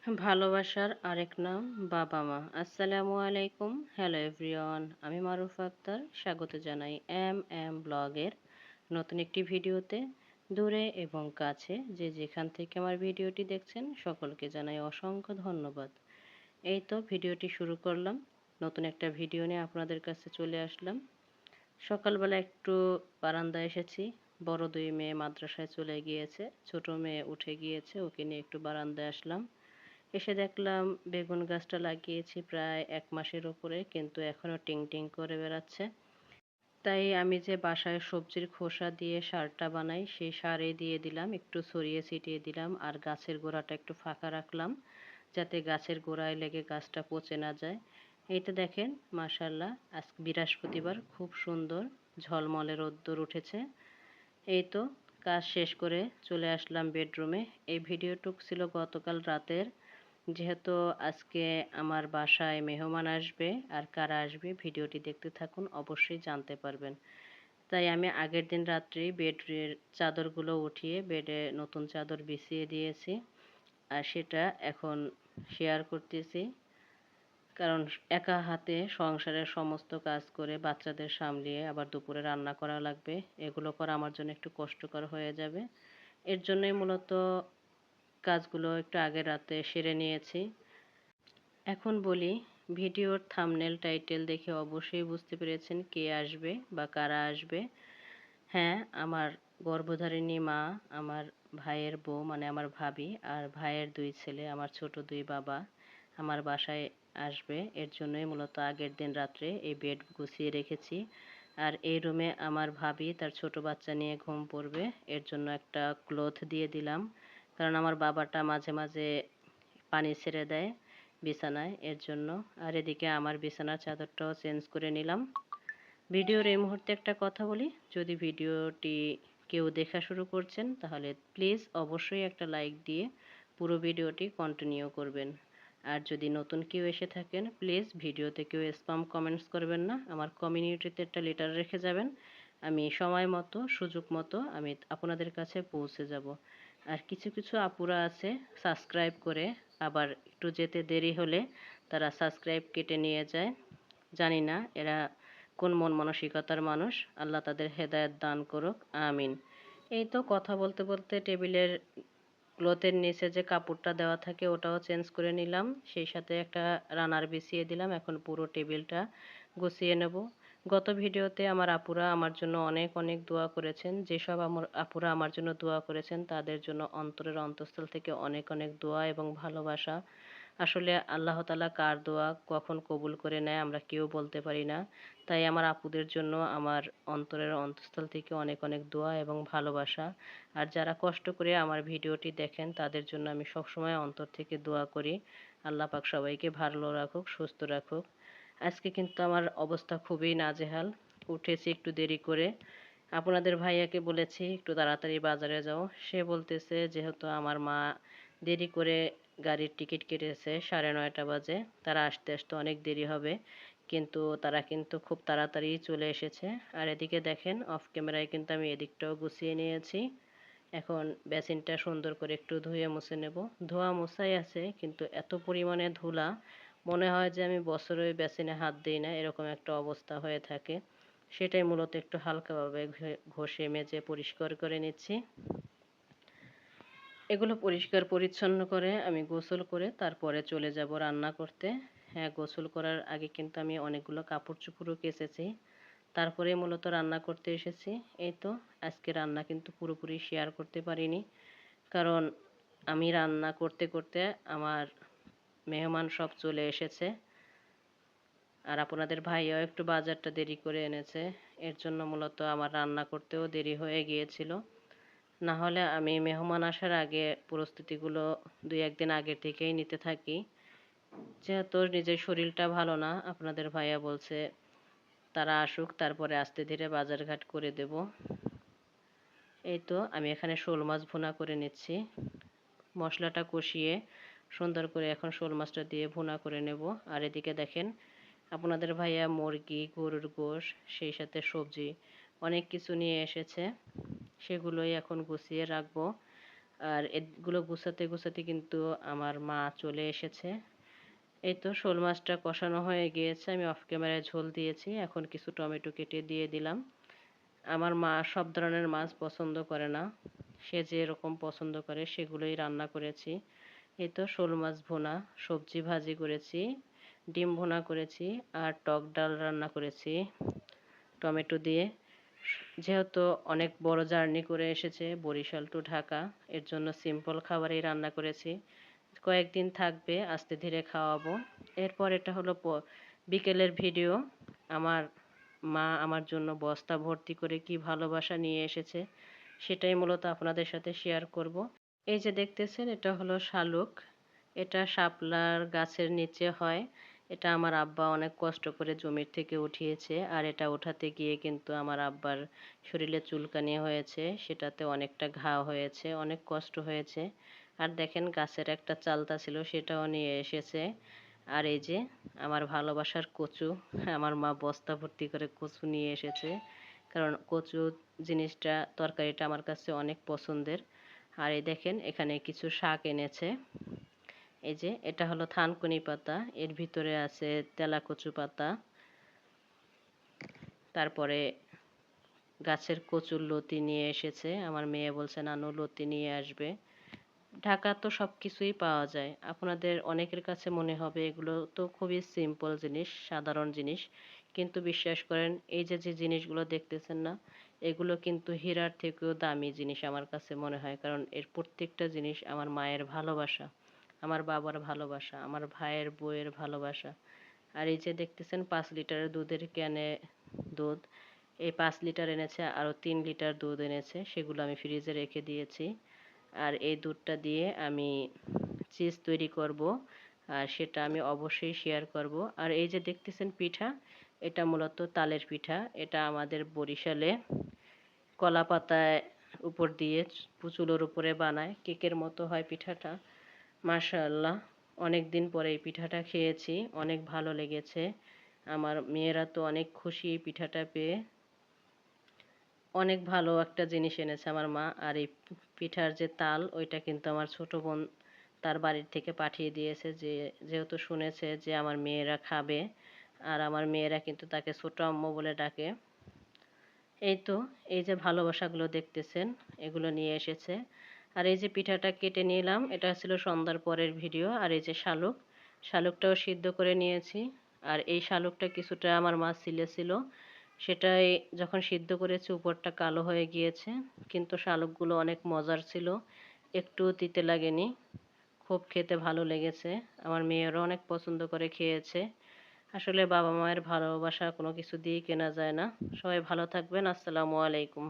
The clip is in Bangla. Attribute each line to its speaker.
Speaker 1: ভালোবাসার আরেক নাম বাবা মা। আসসালামু আলাইকুম। Hello everyone. আমি মারুফ আক্তার। স্বাগত জানাই এম ব্লগের নতুন একটি ভিডিওতে। দূরে এবং কাছে যে যেখান থেকে আমার ভিডিওটি দেখছেন সকলকে জানাই অসংখ্য ধন্যবাদ। এই তো ভিডিওটি শুরু করলাম। নতুন একটা ভিডিও নিয়ে আপনাদের কাছে চলে আসলাম। সকালবেলা একটু বারান্দায় এসেছি। বড় দুই মেয়ে মাদ্রাসায় চলে গিয়েছে। ছোট মেয়ে উঠে গিয়েছে। ওকে নিয়ে একটু বারান্দায় আসলাম। এসে দেখলাম বেগুন গাছটা লাগিয়েছি প্রায় ১ মাসের উপরে, কিন্তু এখনও টিং টিং করে বেড়াচ্ছে। তাই আমি যে বাসায় সবজির খোসা দিয়ে সারটা বানাই, সেই সারে দিয়ে দিলাম, একটু ছড়িয়ে ছিটিয়ে দিলাম, আর গাছের গোড়াটা একটু ফাঁকা রাখলাম যাতে গাছের গোড়ায় লেগে গাছটা পচে না যায়। এইটা দেখেন, মাশাআল্লাহ, আজ বৃহস্পতিবার, খুব সুন্দর ঝলমলে রোদ্দুর উঠেছে। এই তো কাজ শেষ করে চলে আসলাম বেডরুমে। এই ভিডিওটুক ছিল গতকাল রাতের। যেহেতু আজকে আমার বাসায় মেহমান আসবে, আর কারা আসবে ভিডিওটি দেখতে থাকুন, অবশ্যই জানতে পারবেন। তাই আমি আগের দিন রাত্রেই বেডের চাদরগুলো উঠিয়ে বেডে নতুন চাদর বিছিয়ে দিয়েছি, আর সেটা এখন শেয়ার করতেছি। কারণ একা হাতে সংসারের সমস্ত কাজ করে বাচ্চাদের সামলিয়ে আবার দুপুরে রান্না করা লাগবে, এগুলো করা আমার জন্য একটু কষ্টকর হয়ে যাবে। এর জন্যই মূলত কাজগুলো একটু আগের রাতে সেরে নিয়েছি। এখন বলি, ভিডিওর থাম্বনেল টাইটেল দেখে অবশ্যই বুঝতে পেরেছেন কে আসবে বা কারা আসবে। হ্যাঁ, আমার গর্ভধারিণী মা, আমার ভাইয়ের বউ মানে আমার ভাবি, আর ভাইয়ের 2 ছেলে, আমার ছোট 2 বাবা আমার বাসায় আসবে। এর জন্যই মূলত আগের দিন রাত্রে এই বেড গুছিয়ে রেখেছি। আর এই রুমে আমার ভাবি তার ছোট বাচ্চা নিয়ে ঘুম পড়বে, এর জন্য একটা ক্লথ দিয়ে দিলাম। কারণ আমার বাবাটা মাঝে মাঝে পানি ছেড়ে দেয় বিছানায়, এর জন্য। আর এদিকে আমার বিছানার চাদরটাও চেঞ্জ করে নিলাম। ভিডিওর এই মুহূর্তে একটা কথা বলি, যদি ভিডিওটি কেউ দেখা শুরু করছেন তাহলে প্লিজ অবশ্যই একটা লাইক দিয়ে পুরো ভিডিওটি কন্টিনিউ করবেন। আর যদি নতুন কেউ এসে থাকেন, প্লিজ ভিডিওতে কেউ স্প্যাম কমেন্টস করবেন না। আমার কমিউনিটিতে একটা লেটার রেখে যাবেন, আমি সময় মতো সুযোগ মতো আমি আপনাদের কাছে পৌঁছে যাব। আর কিছু কিছু আপুরা আছে সাবস্ক্রাইব করে, আবার একটু যেতে দেরি হলে তারা সাবস্ক্রাইব কেটে নিয়ে যায়। জানি না এরা কোন মন মানসিকতার মানুষ, আল্লাহ তাদের হেদায়েত দান করুক, আমিন। এই তো কথা বলতে বলতে টেবিলের ক্লথের নিচে যে কাপড়টা দেওয়া থাকে ওটাও চেঞ্জ করে নিলাম, সেই সাথে একটা রানার বিছিয়ে দিলাম। এখন পুরো টেবিলটা গুছিয়ে নেব। গত ভিডিওতে আমার আপুরা আমার জন্য অনেক অনেক দোয়া করেছেন। যেসব আমার আপুরা আমার জন্য দোয়া করেছেন তাদের জন্য অন্তরের অন্তঃস্থল থেকে অনেক অনেক দোয়া এবং ভালোবাসা। আসলে আল্লাহ তাআলা কার দোয়া কখন কবুল করে নেয় আমরা কেউ বলতে পারি না। তাই আমার আপুদের জন্য আমার অন্তরের অন্তঃস্থল থেকে অনেক অনেক দোয়া এবং ভালোবাসা। আর যারা কষ্ট করে আমার ভিডিওটি দেখেন তাদের জন্য আমি সবসময় অন্তর থেকে দোয়া করি। আল্লাহ পাক সবাইকে ভালো রাখুক, সুস্থ রাখুক। আজকে কিন্তু আমার অবস্থা খুবই নাজেহাল। উঠেছি একটু দেরি করে। আপনাদের ভাইয়াকে বলেছি একটু তাড়াতাড়ি বাজারে যাও। সে বলতেছে যেহেতু আমার মা দেরি করে গাড়ির টিকিট কেটেছে, 9:30 বাজে, তারা আসতে আসতে অনেক দেরি হবে। কিন্তু তারা কিন্তু খুব তাড়াতাড়ি চলে এসেছে। আর এদিকে দেখেন অফ ক্যামেরায় কিন্তু আমি এদিকটাও গুছিয়ে নিয়েছি। এখন বেসিনটা সুন্দর করে একটু ধুয়ে মুছে নেব। ধোয়া মোছাই আছে কিন্তু এত পরিমাণে ধুলা, মনে হয় যে আমি বছরে ওই বেসিনে হাত দিই না, এরকম একটা অবস্থা হয়ে থাকে। সেটাই মূলত একটু হালকাভাবে ঘষে মেজে পরিষ্কার করে নিচ্ছি। এগুলো পরিষ্কার পরিচ্ছন্ন করে আমি গোসল করে তারপরে চলে যাব রান্না করতে। হ্যাঁ, গোসল করার আগে কিন্তু আমি অনেকগুলো কাপড় চোপড়ও কেচেছি, তারপরে মূলত রান্না করতে এসেছি। এই তো আজকে রান্না কিন্তু পুরোপুরি শেয়ার করতে পারিনি, কারণ আমি রান্না করতে করতে আমার মেহমান সব চলে এসেছে। আর আপনাদের ভাইয়াও একটু বাজারটা দেরি করে এনেছে, এর জন্য মূলত আমার রান্না করতেও দেরি হয়ে গিয়েছিল। না হলে আমি মেহমান আসার আগে প্রস্তুতিগুলো 2-1 দিন আগে থেকেই নিতে থাকি। যেহেতু নিজের শরীরটা ভালো না, আপনাদের ভাইয়া বলছে তারা আসুক তারপরে আস্তে ধীরে বাজারঘাট করে দেব। এই তো আমি এখানে শোল মাছ ভুনা করে নিচ্ছি। মশলাটা কষিয়ে সুন্দর করে এখন শোল মাছটা দিয়ে ভুনা করে নেব। আর এদিকে দেখেন আপনাদের ভাইয়া মুরগি, গরুর গোশ, সেই সাথে সবজি অনেক কিছু নিয়ে এসেছে, সেগুলোই এখন গুছিয়ে রাখবো। আর এগুলো গুছাতে গুছাতে কিন্তু আমার মা চলে এসেছে। এই তো শোল মাছটা কষানো হয়ে গিয়েছে, আমি অফ ক্যামেরায় ঝোল দিয়েছি, এখন কিছু টমেটো কেটে দিয়ে দিলাম। আমার মা সব ধরনের মাছ পছন্দ করে না, সে যেরকম পছন্দ করে সেগুলোই রান্না করেছি। এই তো শোল মাছ ভুনা, সবজি ভাজি করেছি, ডিম ভুনা করেছি, আর টক ডাল রান্না করেছি টমেটো দিয়ে। যেহেতু অনেক বড় জার্নি করে এসেছে বরিশাল টু ঢাকা, এর জন্য সিম্পল খাবারই রান্না করেছি। কয়েকদিন থাকবে, আস্তে ধীরে খাওয়াবো। এরপর এটা হলো বিকেলের ভিডিও। আমার মা আমার জন্য বস্তা ভর্তি করে কি ভালোবাসা নিয়ে এসেছে সেটাই মূলত আপনাদের সাথে শেয়ার করব। এই যে দেখতেছেন, এটা হলো শালুক। এটা শাপলার গাছের নিচে হয়। এটা আমার আব্বা অনেক কষ্ট করে জমির থেকে উঠিয়েছে, আর এটা উঠাতে গিয়ে কিন্তু আমার আব্বার শরীরে চুলকানি হয়েছে, সেটাতে অনেকটা ঘা হয়েছে, অনেক কষ্ট হয়েছে। আর দেখেন গাছের একটা চালতা ছিল, সেটাও নিয়ে এসেছে। আর এই যে আমার ভালোবাসার কচু, আমার মা বস্তা ভর্তি করে কচু নিয়ে এসেছে, কারণ কচু জিনিসটা, তরকারিটা আমার কাছে অনেক পছন্দের। আর এই দেখেন এখানে কিছু শাক এনেছে। এই যে এটা হলো থানকুনি পাতা, এর ভিতরে আছে তেলাকচু পাতা, তারপরে গাছের কচুর লতি নিয়ে এসেছে। আমার মেয়ে বলছে নানু লতি নিয়ে আসবে। ঢাকা তো সব কিছুই পাওয়া যায়, আপনাদের অনেকের কাছে মনে হবে এগুলো তো খুবই সিম্পল জিনিস, সাধারণ জিনিস, কিন্তু বিশ্বাস করেন এই যে যে জিনিসগুলো দেখতেছেন না, এগুলো কিন্তু হীরার থেকেও দামি জিনিস আমার কাছে মনে হয়, কারণ এর প্রত্যেকটা জিনিস আমার মায়ের ভালোবাসা, আমার বাবার ভালোবাসা, আমার ভাইয়ের বউয়ের ভালোবাসা। আর এই যে দেখতেছেন 5 লিটারের দুধের ক্যানে দুধ, এই 5 লিটার এনেছে, আরও 3 লিটার দুধ এনেছে, সেগুলো আমি ফ্রিজে রেখে দিয়েছি। আর এই দুধটা দিয়ে আমি চিজ তৈরি করব, আর সেটা আমি অবশ্যই শেয়ার করব। আর এই যে দেখতেছেন পিঠা, এটা মূলত তালের পিঠা। এটা আমাদের বরিশালে কলা পাতায় উপর দিয়ে চুলোর উপরে বানায়, কেকের মতো হয় পিঠাটা। মাশাআল্লাহ, অনেক দিন পরে এই পিঠাটা খেয়েছি, অনেক ভালো লেগেছে। আমার মেয়েরা তো অনেক খুশি এই পিঠাটা পেয়ে। অনেক ভালো একটা জিনিস এনেছে আমার মা। আর এই পিঠার যে তাল, ওইটা কিন্তু আমার ছোট বোন তার বাড়ির থেকে পাঠিয়ে দিয়েছে, যেহেতু শুনেছে যে আমার মেয়েরা খাবে, আর আমার মেয়েরা কিন্তু তাকে ছোট আম্মু বলে ডাকে। এই তো, এই যে ভালোবাসাগুলো দেখতেছেন, এগুলো নিয়ে এসেছে। আর এই যে পিঠাটা কেটে নিলাম, এটা ছিল সন্ধ্যার পরের ভিডিও। আর এই যে শালুক, শালুকটাও সিদ্ধ করে নিয়েছি। আর এই শালুকটা কিছুটা আমার মা ছিল, সেটাই যখন সিদ্ধ করেছি উপরটা কালো হয়ে গিয়েছে, কিন্তু শালুকগুলো অনেক মজার ছিল, একটু তিতে লাগেনি, খুব খেতে ভালো লেগেছে। আমার মেয়েরও অনেক পছন্দ করে খেয়েছে। আসলে বাবা মায়ের ভালোবাসা কোনো কিছু দিয়ে কেনা যায় না। সবাই ভালো থাকবেন। আসসালামু আলাইকুম।